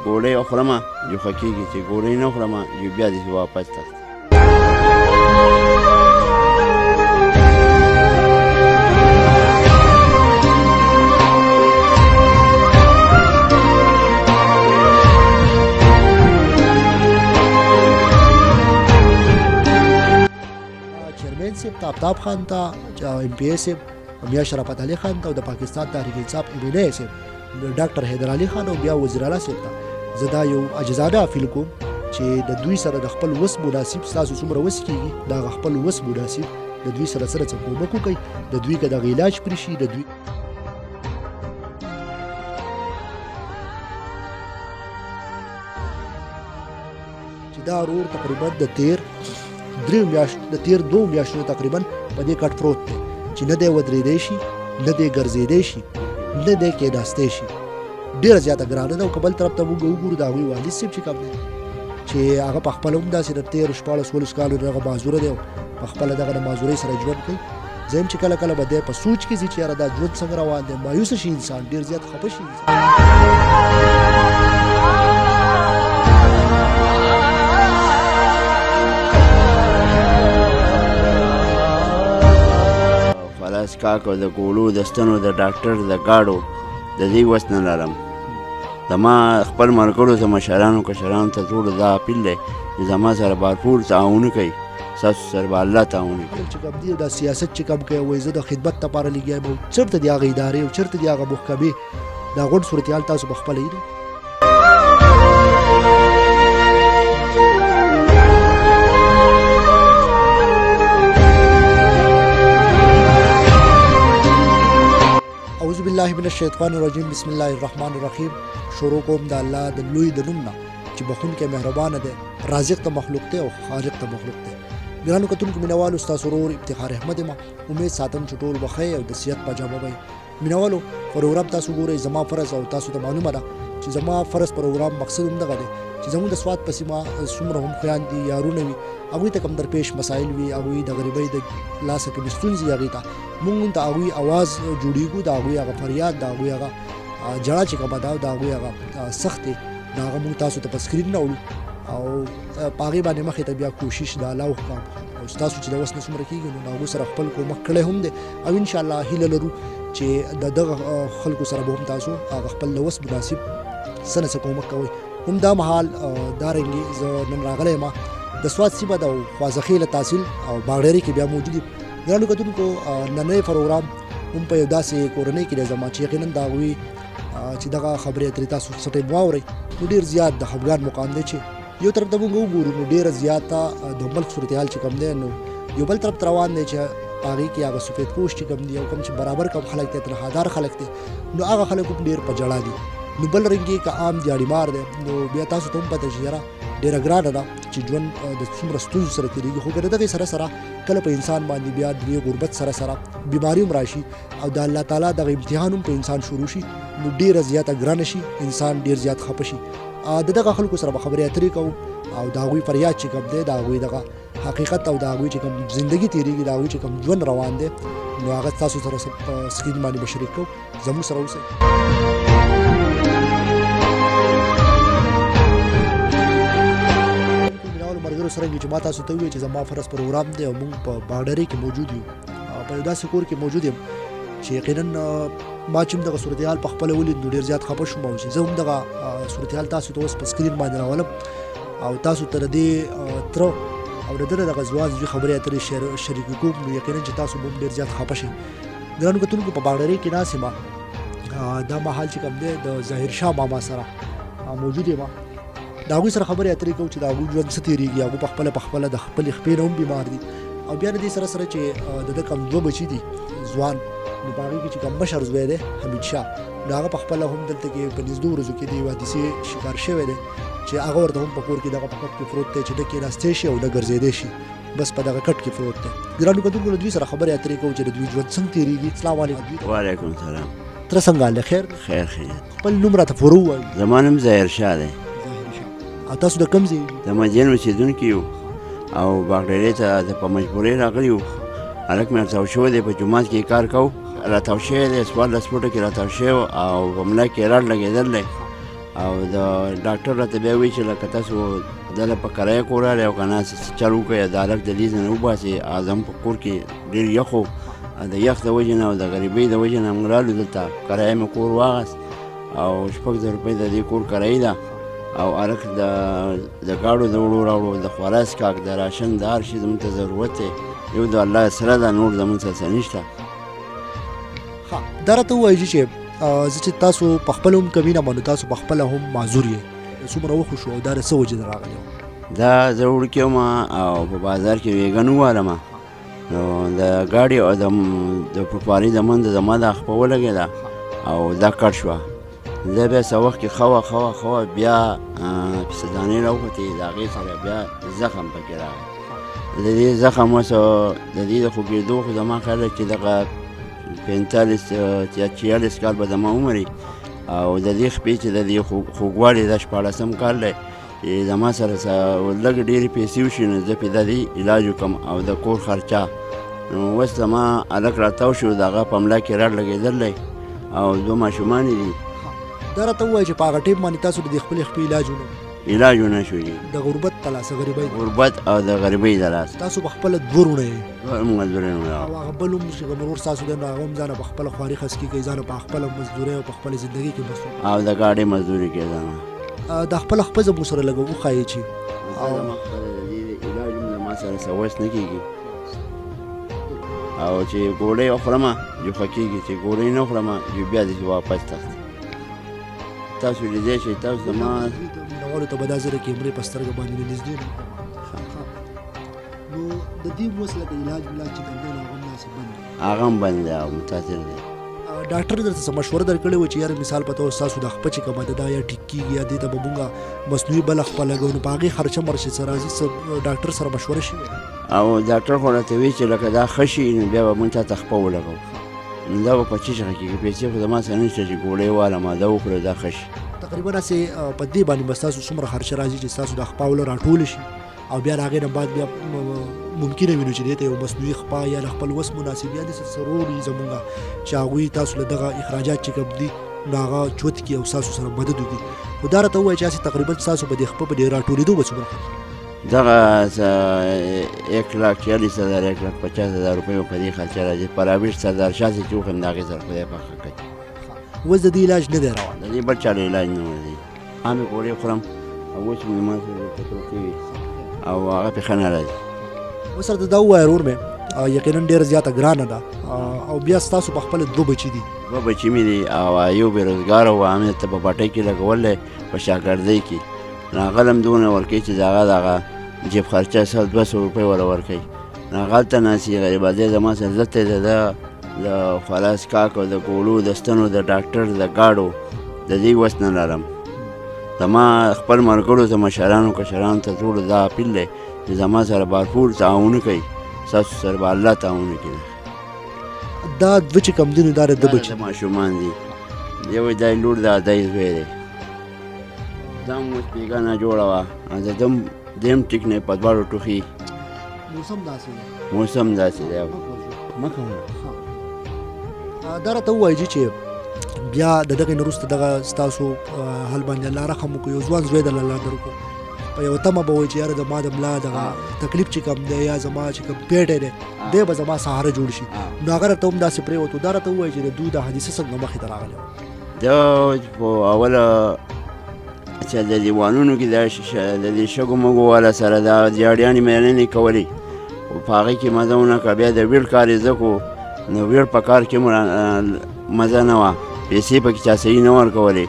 ګولۍ وخورمه جوخه کېږي چې ګولۍ نه وخورمه بیا دې واپس تخت چیرمین صاحب ته آفتاب خان ته ایم پی اے صاحب میا شرافت علي خان ته او د پاکستان تحریک انصاف MNA صاحب ډاکټر حیدر علي خان او بیا وزیر اعلی صاحب ته زه دا یو عاجزانه اپیل کوم چې د دوی سره د خپل وس مناسب ستاسو څومره وس کېږي د هغه خپل وس مناسب د دوی سره څه کومک وکړئ د دوی که دغه علاج پرې شي د دوی چې دا ورور تقریبا د تیر 2 میاشتو تقریبا په دې کټ پروت دی چې نه دی ودرېدی شي نه دی ګرځېدی شي نه دی کېناستی شي ډېره زیاته ګرانه ده او که بل طرف ته موږ وګورو د هغوی والد صاحب چې کوم دی چې هغه په خپله هم داسې د 13-14 کالو دغه معذوره دی او په خپله دغه د معذورۍ سره ژوند کوي زه یم چې کله کله به دی په سوچ کې ځي چې یاره دا ژوند څنګه روان دی مایوسه شي انسان ډېر زیات خفه شي فلس کاکو د ګولو د ستنو د ډاکټر د ګاډو د دې وس نه لرم زما خپل ملګرو ته مشرانو کشرانو ته ټولو دا اپیل دی چې زما سره بھرپور تعاون وکړئ ستاسو سره به الله تعاون وکړي چې کوم دی دا سیاست چې کوم کوي وایي زه د خدمت لپاره لګیا یم چېرته دي هغه ادارې او چېرته دي هغه محکمې دا غونډ صورتحال تاسو په خپله وینئ اعوذ بالله من الشیطان الرجیم بسم الله الرحمن الرحیم شروع کوم د الله د لوی د نوم نه چې بخونکی مهربانه دی رازق ته مخلوق دی او خالق ته مخلوق دی ګرانو کتونکو مینوالو ستاسو ورور افتخار احمد یم امید ساتم چې ټول به ښه او د صحت پجامه به مینوالو پروګرام تاسو ګورئ زما فرض او تاسو ته معلومه ده چې زما فرض پروګرام مقصد هم دغه دی چې زموږ د سواد په سیمه څومره هم خویندې یارونه وي هغوی ته کوم درپېش مسایل وي هغوی د غریبۍ د لاسه کومې ستونزې هغې ته موږ د هغوی اواز جوړېږو د هغوی هغه فریاد د هغوی هغه جړه چې کومه ده د هغوی هغه سخت دی د هغه موږ تاسو ته په سکرین نه وړو او په هغې باندې مخې ته بیا کوشش د الله وکړم او ستاسو چې د وس نه څومره کېږي نو د هغو سره خپل کومک کړی هم دی او انشاءالله هیله لرو چې د دغه خلکو سره به هم تاسو هغه خپل د وس مناسب څه نه څه کومک کوئ هم دا مهال دارنګې زه نن راغلی یم د سواد سیمه د خوازخیله تحصیل او باغډیرۍ کې بیا موجود یم ګرانو کتونکو نننی پروګرام هم په یو داسې کورنۍ کې دی زما چې یقینا د هغوی چې دغه خبرې اترې تاسو څه ټایم واورئ نو ډېر زیات د خفګان مقام دی چې یو طرف ته موږ وګورو نو ډېره زیاته د ملک صورتحال چې کوم دی نو یو بل طرف ته روان دی چې په هغې کې هغه سفید پوش چې کوم دي او کوم چې برابر کم خلک دی تنخوادار خلک دی نو هغه خلک هم ډېر په جړا دي نو بل رنګې که عام دیاړیمار دی نو بیا تاسو ته هم پته چې یاره ډېره ګرانه ده چې ژوند د څومره ستونزو سره تېرېږي خو که د دغې سره سره کله په انسان باندې بیا د دې غربت سره سره بیماري هم راشي او د الله تعالی دغه امتحان هم په انسان شروع شي نو ډېره زیاته ګرانه شي انسان ډېر زیات خفه شي د دغه خلکو سره به خبرې اترې کوو او د هغوی فریاد چې کوم دی د هغوی دغه حقیقت او د هغوی چې کوم زندګي تېرېږي د هغوی چې کوم ژوند روان دی نو هغه تاسو سره په سکرین باندې به شریک کوو زموږ سره اوسئ ملګرو سره چې ما تاسو ته وویل چې زما فرض پروګرام دی او موږ په باغډیرۍ کې موجود یو په یو داسې کور کې موجود یم چې یقینا ما چې هم دغه صورتحال په خپله ولید نو ډېر زیات خفه شوم او چې زه هم دغه صورتحال تاسو ته اوس په سکرین باندې راولم او تاسو ته د دې تره او د ده دغه ځوان زوی خبرې اترې شریکې کوم نو یقینا چې تاسو به هم ډېر زیات خفه شئ ګرانو کتونکو په باغډیرۍ کې ناست یم دا مهال چې کوم دی د ظاهر شاه ماما سره موجود یم د هغوی سره خبرې اترې کوو چې د هغوی ژوند څه تېرېږي هغوی په خپله د خپلې خپې نه هم بیمار دي او بیا د دې سره سره چې د ده کوم 2 بچي دي ځوان نو په هغې کې چې کوم مشر زوی دی حمید شاه نو هغه په خپله هم دلته کې په نږدې ورځو کې د یوه حادثې شکار شوی دی چې هغه ورته هم په کور کې دغه په کټ کې پروت دی چې نه کېناستی شي او نه ګرځېدی شي بس په دغه کټ کې پروت دی ګرانو کتونکو له دوی سره خبرې اترې کوو چې د دوی ژوند څنګه تېرېږي السلام علیکم وعلیکم السلام تره څنګه حال دی خیر خیر خیر خپل نوم راته پوره ووایي زما نوم ظاهر شاه دی او تاسو د کوم ځای د مدین اوسېدونکي یو او باغډیرۍ ته په مجبورۍ راغلي یو هلک مې راتاو شوی دی په جومات کې کار کوو راتاو شوی دی 14 فوټه کې راتاو شوی او په ملا کې رډ لګېدلی او د ډاکټر راته بیا وایي چې لکه تاسو دله په کرایه کور راغلی او که نه چل وکړئ د هلک د دې ځای نه وباسئ زموږ په کور کې ډېر یخ و د یخ د وجې نه او د غریبۍ د وجې نه موږ رالو دلته کرایه مې کور واخیست او 6,000 روپۍ د دې کور کرایي ده او هلک د ګاډو د وړو راوړو د خوراک څښاک د راشن د هر شي زموږ ته ضرورت دی یو د الله سره ده نور زموږ سره څه نشته دا راته ووایي چې زه چې تاسو په خپله هم کمینه باندې تاسو په خپله هم معذور یې څومره وخت شو او دا د څه وجې نه راغلی دا زه وړوکی وم او په بازار کې ویګن ووالم نو د ګاډي او د پټواري د منځه زما دا خپه ولګېده او دا کټ شوه زه بیا څه وخت کې ښه بیا پیسهدانې راوختې د هغې سره بیا زخم پکې راغی د دې زخم اوس د دې د خوږېدو خو زما خیال ده چې دغه 45 یا 46 کال به زما عمر او د دې خپې چې د دې خوږوالی دا 14 کال دی چې زما سره لږ ډېرې پیسې وشي نو زه پرې د دې علاج وکړم او د کور خرچه نو اوس زما هلک راتاو شو د هغه په ملا کې رډ لګېدلی او 2 ماشومان دي دا راته ووایي چې په هغه ټیم باندې تاسو د دې خپلې خپې علاج ونه شوي د غربت په لاسه غربت او د غریبۍ د لاسه تاسو په خپله 2 وروڼه یې موږ 2 وروڼه او هغه بل هم چې ورور ستاسو دی نو هغه هم ځانه په خپله خواري خسکي کوي ځانه په خپله مزدورۍ او په خپله زندګۍ کې مصروف او د ګاډۍ مزدوري کوي ځانه د خپله خپزه مو سره لږ وښایي چې علاج هم زما سره څه وس نه کېږي او چې ګوډۍ وخورم جوخه کېږي چې ګوډۍ نه وخورم بیا داسې واپس تښتي تاسو لیدی شئ تاسو زما مینهوالو ته به دا زره کیمرې په سترګه باندې نږدې نو د دې اوس لکه علاج چې کوم دی هغه هم داسې بند دی هغه هم بند دی او متاثر دی ډاکټر درته څه مشوره درکړې وه چې یاره مثال په طور ستاسو د خپه چې کومه ده دا یا ټیک کېږي یا دې ته به مونږ مصنوعي بله خپه لګوو نو په هغې خرچه مرچه څه راځي څه ډاکټر سره مشوره شوې او ډاکټر خو راته وایي چې لکه دا ښه شي نو بیا به مونږ تا ته خپه ولګوو نو دا به په څه شي کېږي پیسې خو زما سره نشته چې ګوړۍ والم دا وخوره دا ښه شي تقریبا هسې په دې باندې به ستاسو څومره خرچه راځي چې ستاسو د خپاوله راټوله شي او بیا د هغې نه بعد بیا ممکنه وینو چې دې ته یو مصنوعي خپه یا د خپل وس مناسب یا داسې څه رول وي زمونږ چې هغوی تاسو له دغه اخراجات چې کوم دي نو هغه چوت کړي او ستاسو سره مدد وکړي خو دا راته ووایي چې هسې تقریبا ستاسو په دې خپه په دې راټولېدو به څومره خرچ دغه 1,40,000 1,50,000 روپۍ په دې خرچه راځي پرایویټ سردار شاه چې وخورم د هغې سره خدای پاکه کوي اوس د دې علاج نه دی روان د دې بل چا علاج نه دی عامې ګوړې خورم او اوس مې ما سره پرتې وي او هغه پې ښه نه راځي اوس راته دا ووایه ورور مې یقینا ډېره زیاته ګرانه ده او بیا ستاسو په خپله 2 بچي دي 2 بچي مې دي او یو بېروزګاره و هغې ته په پټۍ کې لګولی په شاګردۍ کې نو هغه هم دونه ورکوي چې د هغه جیب خرچه 100-200 روپۍ وله ورکوي نو هغلته ناستې غریبادۍ زما سره زته ده د خوراک څښاک او د ګولو د ستنو د ډاکټر د ګاډو د دې وس نه لرم زما خپل ملګرو ته مشرانو کشرانو ته ټولو دا اپیل دی چې زما سره بارپور تعاون وکړئ ستاسو سره به الله تعاون وکړي دا 2 چې کوم دي نو دا د 2 بچي ماشومان دي یو یې دی لور ده دی زوی دی دا هم اوس بېګانه جوړه وه د دیم ټیک نه په دواړو ټوخي موسم داسې دی مه کوه دا راته ووایي چې بیا د دغې نه وروسته دغه ستاسو حل باندې الله رحم وکړو یو ځوان زوی د الله درکړو په یوه تمه به وایي چې یاره زما د ملا دغه تکلیف چې کوم دی یا زما چې کوم پیټی دی دی به زما سهاره جوړ شي نو هغه راته هم داسې پرېوتو دا راته ووایي چې د دوی د حادثه څنګه مخې ته راغلی دا په اوله چې د دیوانونو کې د دې شګو مګو والا سره د جاړیانې مېرمنې کولې په هغې کې مزه ونه کړه بیا د ویړ کار یې زده کړو نو ویړ په کار کې مزه نه وه پیسې پکې چا صحیح نه ورکولې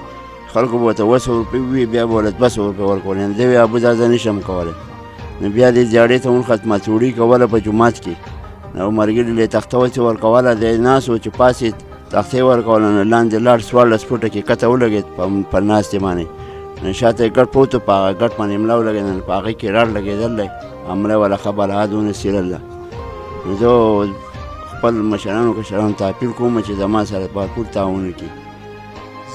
خلکو به ورته 200 روپۍ وي بیا به ورته 200 روپۍ ورکولې نو دی وایي ابو دا زه نشم کولی نو بیا دې جاړې ته ونښت مڅوړي کوله په جومات کې نو ملګري له یې تخته وڅې ورکوله دی ناست و چې پاسېد تختې ورکوله نو لاندې لاړ 14 فوټه کې کته ولګېد په ناستې باندې نو شاته یې ګټ پروت و په هغه ګټ باندې ملا ولګېده نو په هغې کې رډ لګېدل دی ملا وله ښه بلها دونه څیرل ده نو زه خپل مشرانو کشرانو ته اپیل کوم چې زما سره بارپور تعاون وکړي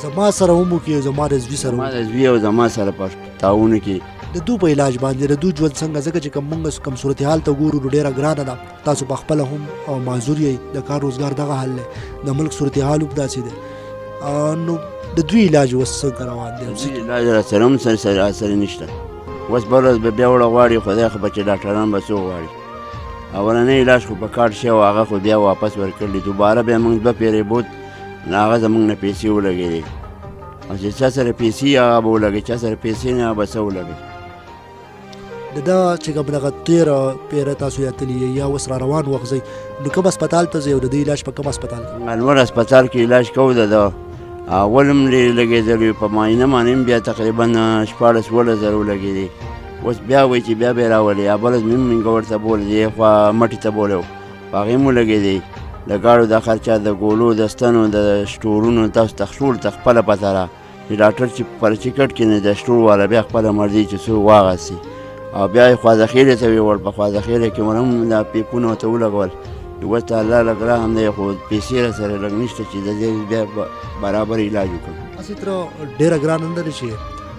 زما سره هم وکړي زما د زوی سره زما د زوی او زما سره تعاون وکړي د دوی په علاج باندې د دوی ژوند څنګه ځکه چې موږ کوم صورتحال ته ګورو نو ډېره ګرانه ده تاسو په خپله هم معذور یئ د کار روزګار دغه حال دی د ملک صورتحال هم داسې دی نو د دوی علاج اوس څنګه روان دی؟ دوی علاج راسره هم سره نشته. اوس بله ورځ به بیا وړه غواړي، خدای خو به چې ډاکټران به څوک غواړي. اولنی علاج خو په کارت شوی او هغه خو بیا واپس ورکړلي. دوباره بیا موږ 2 پیرې بوت نو هغه زموږ نه پیسې ولګېدې. او چې چا سره پیسې هغه به ولګوي، چا سره پیسې نه هغه به څه ولګوي. د دا چې کوم دغه 13 پیره تاسو یا تللی یا اوس را روان وخت ځئ، نو کوم هسپتال ته ځئ او د دې علاج په کوم هسپتال کې؟ انور هسپتال کې علاج کوو. د اول هم لګېدلي، په معاینه باندې هم بیا تقریبا 14-16 زره ولګېدې. اوس بیا وایي چې بیا به یې راولي. یا بله زموږ منګور ته بولي، دې خوا مټې ته بولي و، په هغې هم ولګېدې. د ګاډو د خرچه، د ګولو، د ستنو، د سټورونو تاسو ته ټول ته خپله پته را. چې ډاکټر چې پرچې کټ کړي نه د سټور والا بیا خپله مرضي چې څوک واغسي. او بیا یې خوازخیلې ته ویوړ. په خوازخیلې کې مو هم دا پیپونه ورته ولګول. اوس ته الله لږ رحم دی، خو پیسې راسره لږ نشته چې د دې بیا برابر علاج وکړم. هسې تر ډېره ګرانه نه ده چې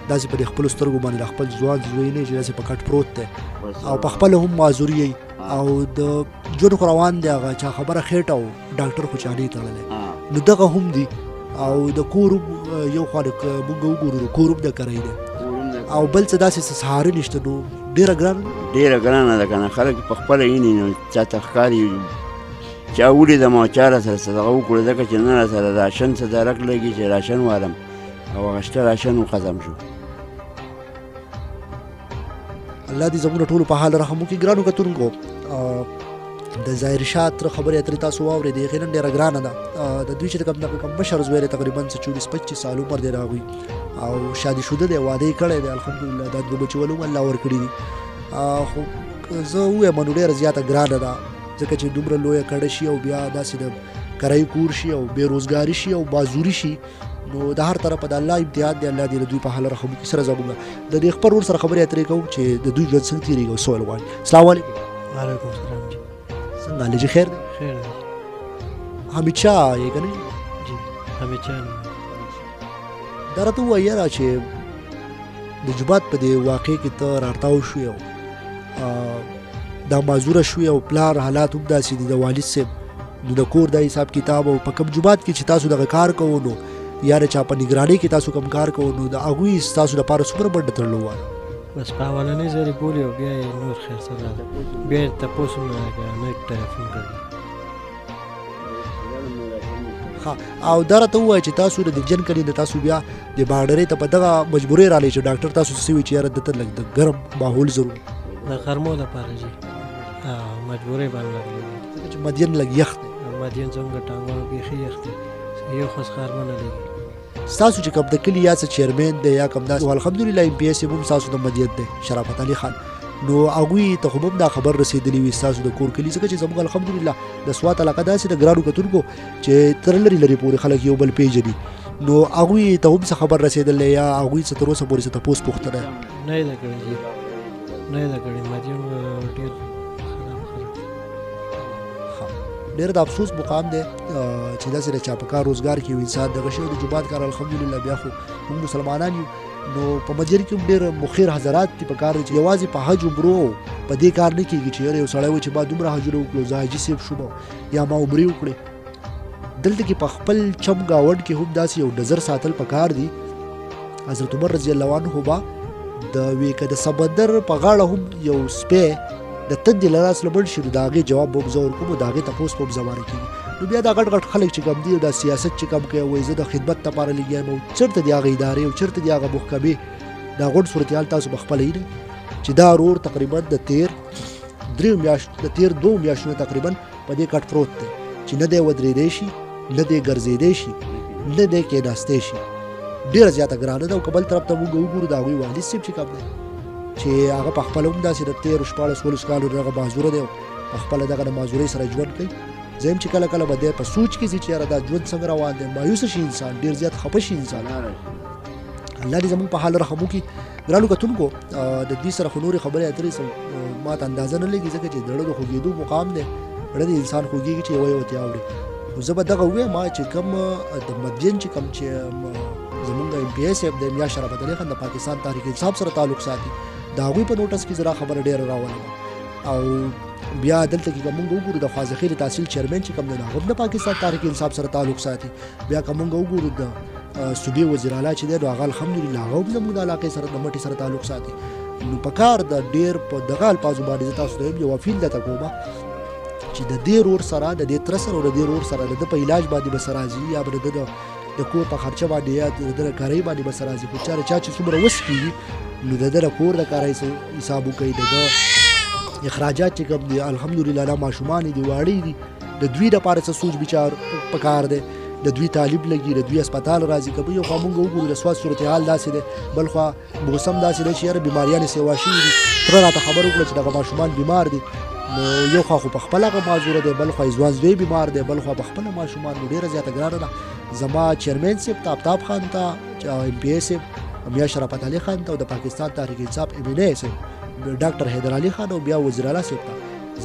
داسې په دې خپلو سترګو باندې د خپل ځوان زوی نه چې داسې په کټ پروت دی او په خپله هم معذوري یی او د ژوند خو روان دی. هغه چا خبره خېټه او ډاکټر خو چانې تړلی، نو دغه هم دي. او د کور یو خوا مونږ وګورو د کور هم د کرۍ دی او بل څه داسې سهاره نشته. نو ډېره ګرانه ده که نه. خلک په خپله ویني، نو چا ته ښکاري چا ولیدم او چا راسره څه دغه وکړو، ځکه چې نه راسره راشن څه درک لګي چې راشن والم او هغه شته راشن و ختم شو. الله دې زموږ ټولو په حال رحم وکړي. ګرانو کتونکو، د ظاهر شاه تر خبرې اترې تاسو واورېدې، یقینا ډېره ګرانه ده. د دوی چې کوم مشر زوی دی، تقریبا 24-25 سال عمر دی د هغوی او شادي شوده دی، واده یې کړی دی الحمدلله. دا 2 بچي ول هم الله ورکړي دي. خو زه ووایم نو ډېره زیاته ګرانه ده، ځکه چې دومره لویه کډه شي او بیا داسې د کرایي کور شي او بېروزګاري شي او بازوري شي، نو د هر طرفه د الله امتحان دی. الله دې د دوی په حال رحم وکړي. سره زموږ د دې خپل ورور سره خبرې اترې کوو چې د دوی ژوند څنګه تېرېږي او سوال غواړي. السلام علیکم. وعلیکم السلام. جی څنګه حال جی؟ خیر دی؟ خیر دی. حمید شاه یې که نه؟ جی حمید شاه. دا راته ووایه یاره چې د جومات په دې واقع کې ته راتاو شوې او دا معذوره شوې او پلار حالات هم داسې دي د والد صاحب، نو د کور دا حساب کتاب او په کوم جومات کې چې تاسو دغه کار کوو، نو یا د چا په نګرانۍ کې تاسو کوم کار کوو، نو د هغوی ستاسو لپاره څومره بډه تړلو وایه؟ بس په اولنۍ ځلې بولي او بیا یې نور خیر سره بیا یې تپوس هم نه کوي، نه ټلیفون کوي. او دا راته ووایه چې تاسو د جن کلي نه تاسو بیا د باډرۍ ته په دغه مجبورۍ رالی چې ډاکټر تاسو څه وي چې یاره دته لږ د ګرم ماحول ضرور د غرمو لپاره جي مجبورۍ باندې راغلی ځکه چې مدین لږ یخ دی. مدین زموږ ټانګونو بیخي یخ دی، یو خاص خارمه نه لګي. ستاسو چې کوم د کلي یا څه چیرمین دی یا کوم داسې الحمدلله MPS هم ستاسو د مدین دی شرافت علي خان، نو هغوی ته خو هم دا خبر رسېدلی وي ستاسو د کور کلي، ځکه چې زموږ الحمدلله د سوات علاقه داسې د ګرانو کتونکو چې تر لرې لرې پورې خلک یو بل پیژني، نو هغوی ته هم څه خبر رسېدلی یا هغوی څه تر اوسه پورې څه تپوس پوښتنه نه یې ده کړې جي، نه یې ده کړې. مدین ډېر خراب خلک دي. ډېر د افسوس مقام دی چې داسې د چا په کار روزګار کې یو انسان دغه شی د جومات کار الحمدلله بیا خو موږ مسلمانان یو، نو په مدین کې هم ډېر مخیر حضرات دي په کار دی چې یوازې په حج عمرو په دې کار نه کېږي چې یو سړی وایي چې ما دومره حجونه وکړو زه حاجي صاحب شوم یا ما عمرې وکړې. دلته کې په خپل چم ګاونډ کې هم داسې یو نظر ساتل په کار دي. حضرت عمر رضی الله عنه به د وی که د سمندر په غاړه هم یو سپی د تندې له لاس لمړ شي، نو د هغې جواب به هم زه ورکوم او د هغې تپوس به هم زه باندې کېږي. نو بیا دا غټ غټ خلک چې کوم دي او دا سیاست چې کوم کوي وایي زه د خدمت لپاره لګیا یم، او چېرته دي هغه ادارې او چېرته دي هغه محکمې؟ دا غونډ صورتحال تاسو په خپله وینئ چې دا ورور تقریبا د تېر 2 میاشتو تقریبا په دې کټ پروت دی چې نه دی ودرېدی شي، نه دی ګرځېدی شي، نه دی کېناستی شي. ډېره زیاته ګرانه ده. او که بل طرف ته موږ وګورو د هغوی والد صاحب چې کوم دی چې هغه په خپله هم داسې د 13-14 کالو دغه معذوره دی او په خپله دغه د معذورۍ سره ژوند کوي. زه هم چې کله کله به دی په سوچ کې ځي چې یاره دا ژوند څنګه روان دی، مایوسه شي انسان، ډېر زیات خفه شي انسان. الله دې زموږ په حال رحم وکړي. ګرانو کتونکو، د دوی سره خو نورې خبرې اترې ما ته اندازه نه لګي، ځکه چې زړه د خوږېدو مقام دی، زړه د انسان خوږېږي چې یوه یوه تې اوري. خو زه به دغه ووایم چې کوم د مدین چې کوم چې زمونږ MPS صاحب دی یا شرافت علي خان د پاکستان تحریک انصاف سره تعلق ساتي، د هغوی په نوټس کې زه خبره ډېره راولم. او بیا دلته کې که مونږ وګورو د خوازخیل تحصیل چیرمین چې کوم دی هغه هم د پاکستان تحریک انصاف سره تعلق ساتي. بیا که مونږ وګورو د صوبې وزیر اعلی چې دی نو هغه الحمدلله هغه هم زموږ د علاقې سره د مټې سره تعلق ساتي. نو په کار د ډېر په دغه الفاظو باندې زه تاسو ته وایم یو اپیل درته کومه چې د دې رور سره د دې تره سره او د دې رور سره د ده په علاج باندې به سره راځي یا به د ده د کور په خرچه باندې یا د ده د کارۍ باندې به سره راځي. خو چاره چا چې څومره وس کېږي نو د ده د کور د کارۍ حساب وکوي، د ده اخراجات چې کوم دي الحمدلله دا ماشومان دي واړه دي د دوی دپاره څه سوچ بچار پکار دی، د دوی تعلیم لګي، د دوی اسپتال راځي. که یو خوا مونږ وګورو د سواد صورتحال داسې دی، بل خوا موسم داسې دی چې یاره بیماریانې سیوا شوي دي. تره راته خبر وکړه چې دغه ماشومان بیمار دي، نو یو خوا خو په خپله هغه معذوره دی، بل خوا یې ځوان زوی بیمار دی، بل خوا په خپله ماشومان. نو ډېره زیاته ګرانه ده. زما چیرمین صاحب ته آفتاب خان ته ایم پی ای صاحب میا شرافت علي خان ته او د پاکستان تحریک انصاف MNA صاحب ډاکټر حیدر علي خان او بیا وزیر اعلی صاحب ته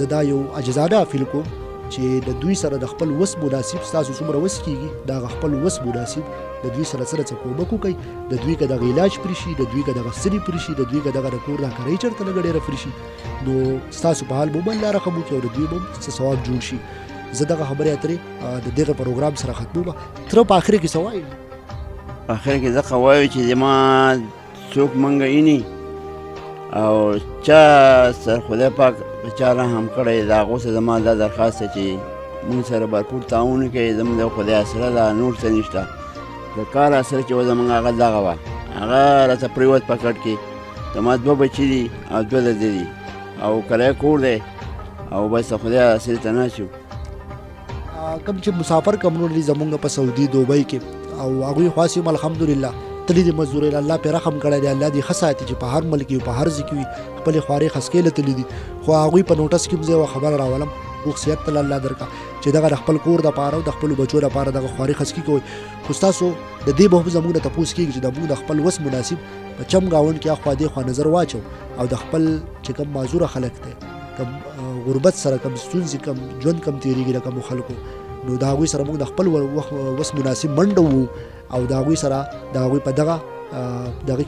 زه دا یو عجزانه اپیل کوم چې د دوی سره د خپل وس مناسب ستاسو څومره وس کېږي د هغه خپل وس مناسب د دوی سره څه کومک وکړئ. د دوی که دغه علاج پرې شي، د دوی که دغه ستنې پرې شي، د دوی که دغه د کور دا کارۍ چېرته لږه ډېره پرې شي، نو ستاسو په حال به هم الله رحم وکړي او د دوی به هم څه ثواب جوړ شي. زه دغه خبرې اترې د دغه پروګرام سره ختمومه. تره په آخر کې څه وایي؟ په آخر کې زه خو وایم چې زما څوک منګه ایني او چا سره خدای پاک په چا رحم کړی د هغو سره زما دا درخواست ده چې مونږ سره بھرپور تعاون وکړي. زموږ د خدای اسره ده، نور څه نشته. د کار اسره چې و زموږ هغه دغه وه، هغه راته پرېوت په کټ کې. زما 2 بچي دي او 2 دده دي او کرایه کور دی او بس د خدای اسرې ته ناست یو. کوم چې مسافر کمونو دي زمونږ په سعودي دوبۍ کې او هغوی خاص هم الحمدلله تللی دي مزدورۍ الله پرې رحم کړی دی، الله دې ښه ساتي چې په هر ملک وي په هر ځای کې وي خپلې خوارې خسکې له تللي دي. خو هغوی په نوټس کې هم زه یوه خبره راولم روغ صحت تل الله درکړه چې دغه د خپل کور دپاره او د خپلو بچو دپاره دغه خوارې خسکې کوئ. خو ستاسو د دې به هم زموږ نه تپوس کېږي چې زموږ د خپل وس مناسب په چم ګاونډ کې اخوا دې خوا نظر واچو او د خپل چې کوم معذوره خلک دی، کوم غربت سره کوم ستونزې کوم ژوند کوم تېرېږي د کومو خلکو، نو د هغوی سره موږ د خپل وس مناسب منډه وو او د هغوی سره د هغوی په دغه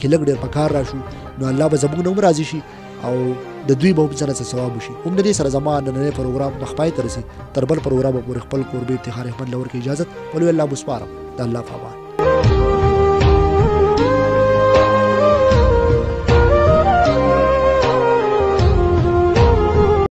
کې لږ ډېر په کار راشو، نو الله به زموږ نه هم راضي شي او د دوی به هم څه نه څه ثواب وشي. هم د دې سره زما نننی پروګرام مخ پای ته رسي. تر بل پروګرام پورې خپل کوربې افتخار احمد له ورکړې اجازت ولې الله مو سپارم. د الله په امان.